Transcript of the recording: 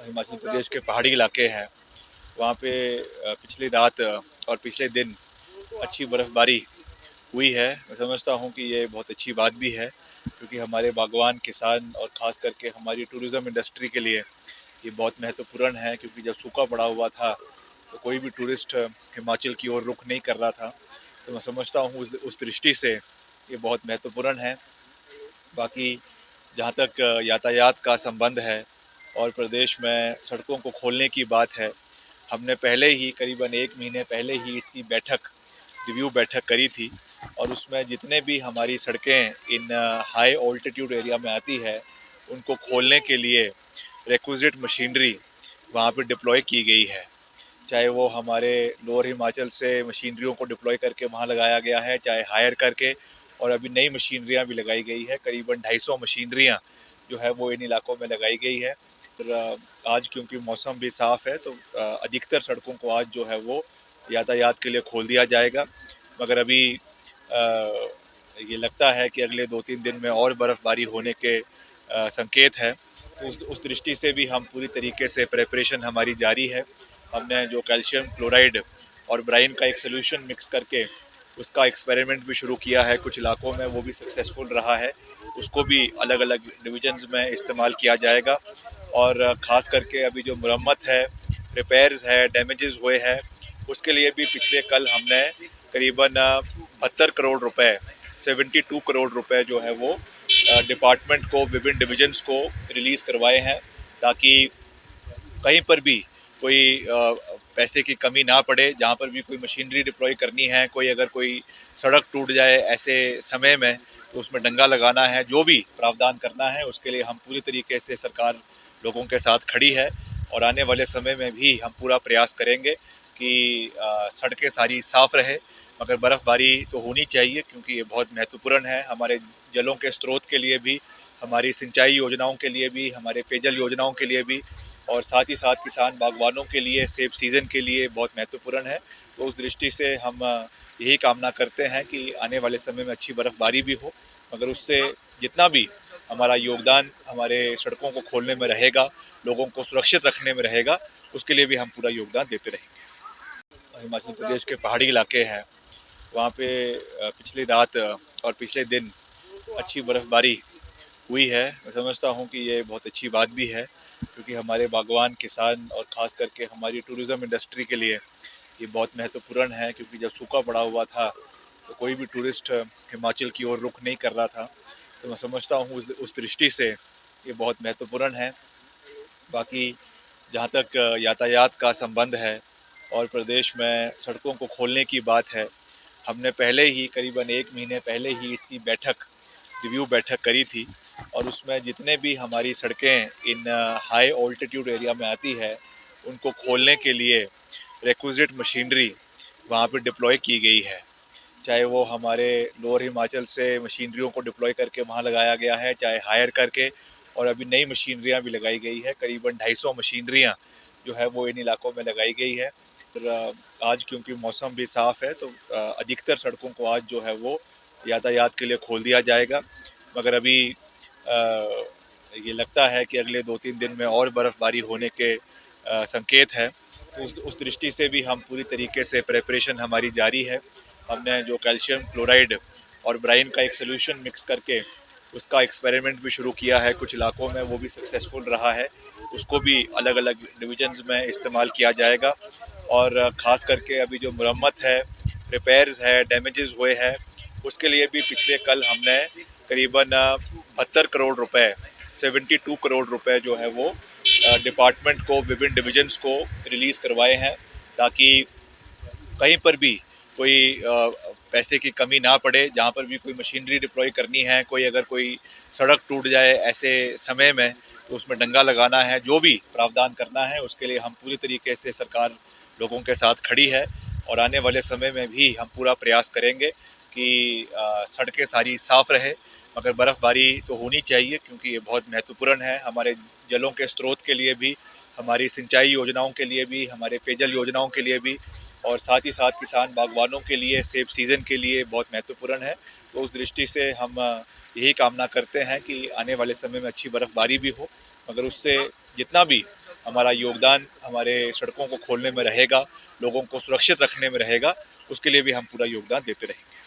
हिमाचल प्रदेश के पहाड़ी इलाके हैं, वहाँ पे पिछली रात और पिछले दिन अच्छी बर्फ़बारी हुई है। मैं समझता हूँ कि ये बहुत अच्छी बात भी है, क्योंकि हमारे बागवान, किसान और ख़ास करके हमारी टूरिज़्म इंडस्ट्री के लिए ये बहुत महत्वपूर्ण है, क्योंकि जब सूखा पड़ा हुआ था, तो कोई भी टूरिस्ट हिमाचल की ओर रुख नहीं कर रहा था। तो मैं समझता हूँ उस दृष्टि से ये बहुत महत्वपूर्ण है। बाकी जहाँ तक यातायात का संबंध है और प्रदेश में सड़कों को खोलने की बात है, हमने पहले ही करीबन 1 महीने पहले ही इसकी रिव्यू बैठक करी थी, और उसमें जितने भी हमारी सड़कें इन हाई ऑल्टीट्यूड एरिया में आती है, उनको खोलने के लिए रिक्विजिट मशीनरी वहाँ पे डिप्लॉय की गई है। चाहे वो हमारे लोअर हिमाचल से मशीनरियों को डिप्लॉय करके वहाँ लगाया गया है, चाहे हायर करके, और अभी नई मशीनरियाँ भी लगाई गई है। करीबन 250 मशीनरियाँ जो है वो इन इलाकों में लगाई गई है। और आज क्योंकि मौसम भी साफ़ है, तो अधिकतर सड़कों को आज जो है वो यातायात के लिए खोल दिया जाएगा। मगर अभी ये लगता है कि अगले 2-3 दिन में और बर्फ़बारी होने के संकेत है। तो उस दृष्टि से भी हम पूरी तरीके से प्रिपरेशन हमारी जारी है। हमने जो कैल्शियम क्लोराइड और ब्राइन का एक सॉल्यूशन मिक्स करके उसका एक्सपेरिमेंट भी शुरू किया है कुछ इलाकों में, वो भी सक्सेसफुल रहा है। उसको भी अलग अलग डिविजन्स में इस्तेमाल किया जाएगा। और ख़ास करके अभी जो मरम्मत है, रिपेयर्स है, डैमेजेस हुए हैं, उसके लिए भी पिछले कल हमने करीबन 72 करोड़ रुपए, 72 करोड़ रुपए जो है वो डिपार्टमेंट को, विभिन्न डिविजन्स को रिलीज़ करवाए हैं, ताकि कहीं पर भी कोई पैसे की कमी ना पड़े। जहाँ पर भी कोई मशीनरी डिप्लॉय करनी है, कोई अगर कोई सड़क टूट जाए ऐसे समय में, तो उसमें डंगा लगाना है, जो भी प्रावधान करना है, उसके लिए हम पूरी तरीके से सरकार लोगों के साथ खड़ी है। और आने वाले समय में भी हम पूरा प्रयास करेंगे कि सड़कें सारी साफ़ रहे। मगर बर्फ़बारी तो होनी चाहिए, क्योंकि ये बहुत महत्वपूर्ण है हमारे जलों के स्रोत के लिए भी, हमारी सिंचाई योजनाओं के लिए भी, हमारे पेयजल योजनाओं के लिए भी, और साथ ही साथ किसान बागवानों के लिए सेब सीज़न के लिए बहुत महत्वपूर्ण है। तो उस दृष्टि से हम यही कामना करते हैं कि आने वाले समय में अच्छी बर्फ़बारी भी हो, मगर उससे जितना भी हमारा योगदान हमारे सड़कों को खोलने में रहेगा, लोगों को सुरक्षित रखने में रहेगा, उसके लिए भी हम पूरा योगदान देते रहेंगे। हिमाचल प्रदेश के पहाड़ी इलाके हैं, वहाँ पे पिछली रात और पिछले दिन अच्छी बर्फ़बारी हुई है। मैं समझता हूँ कि ये बहुत अच्छी बात भी है, क्योंकि हमारे बागवान, किसान और ख़ास करके हमारी टूरिज़्म इंडस्ट्री के लिए ये बहुत महत्वपूर्ण है, क्योंकि जब सूखा पड़ा हुआ था, तो कोई भी टूरिस्ट हिमाचल की ओर रुख नहीं कर रहा था। तो मैं समझता हूँ उस दृष्टि से ये बहुत महत्वपूर्ण है। बाकी जहाँ तक यातायात का संबंध है और प्रदेश में सड़कों को खोलने की बात है, हमने पहले ही करीबन 1 महीने पहले ही इसकी रिव्यू बैठक करी थी, और उसमें जितने भी हमारी सड़कें इन हाई ऑल्टीट्यूड एरिया में आती है, उनको खोलने के लिए रिक्विजिट मशीनरी वहाँ पे डिप्लॉय की गई है। चाहे वो हमारे लोअर हिमाचल से मशीनरियों को डिप्लॉय करके वहाँ लगाया गया है, चाहे हायर करके, और अभी नई मशीनरियाँ भी लगाई गई है। करीबन 250 मशीनरियाँ जो है वो इन इलाकों में लगाई गई है। और आज क्योंकि मौसम भी साफ़ है, तो अधिकतर सड़कों को आज जो है वो यातायात के लिए खोल दिया जाएगा। मगर अभी ये लगता है कि अगले 2-3 दिन में और बर्फ़बारी होने के संकेत है। तो उस दृष्टि से भी हम पूरी तरीके से प्रिपरेशन हमारी जारी है। हमने जो कैल्शियम क्लोराइड और ब्राइन का एक सॉल्यूशन मिक्स करके उसका एक्सपेरिमेंट भी शुरू किया है कुछ इलाकों में, वो भी सक्सेसफुल रहा है। उसको भी अलग अलग डिविजन्स में इस्तेमाल किया जाएगा। और ख़ास करके अभी जो मरम्मत है, रिपेयर्स है, डैमेजेस हुए हैं, उसके लिए भी पिछले कल हमने करीबन 72 करोड़ रुपए, 72 करोड़ रुपए जो है वो डिपार्टमेंट को, विभिन्न डिविजन्स को रिलीज़ करवाए हैं, ताकि कहीं पर भी कोई पैसे की कमी ना पड़े। जहाँ पर भी कोई मशीनरी डिप्लॉय करनी है, कोई अगर कोई सड़क टूट जाए ऐसे समय में, तो उसमें डंगा लगाना है, जो भी प्रावधान करना है, उसके लिए हम पूरी तरीके से सरकार लोगों के साथ खड़ी है। और आने वाले समय में भी हम पूरा प्रयास करेंगे कि सड़कें सारी साफ़ रहे। मगर बर्फ़बारी तो होनी चाहिए, क्योंकि ये बहुत महत्वपूर्ण है हमारे जलों के स्रोत के लिए भी, हमारी सिंचाई योजनाओं के लिए भी, हमारे पेयजल योजनाओं के लिए भी, और साथ ही साथ किसान बागवानों के लिए सेब सीज़न के लिए बहुत महत्वपूर्ण है। तो उस दृष्टि से हम यही कामना करते हैं कि आने वाले समय में अच्छी बर्फ़बारी भी हो, मगर उससे जितना भी हमारा योगदान हमारे सड़कों को खोलने में रहेगा, लोगों को सुरक्षित रखने में रहेगा, उसके लिए भी हम पूरा योगदान देते रहेंगे।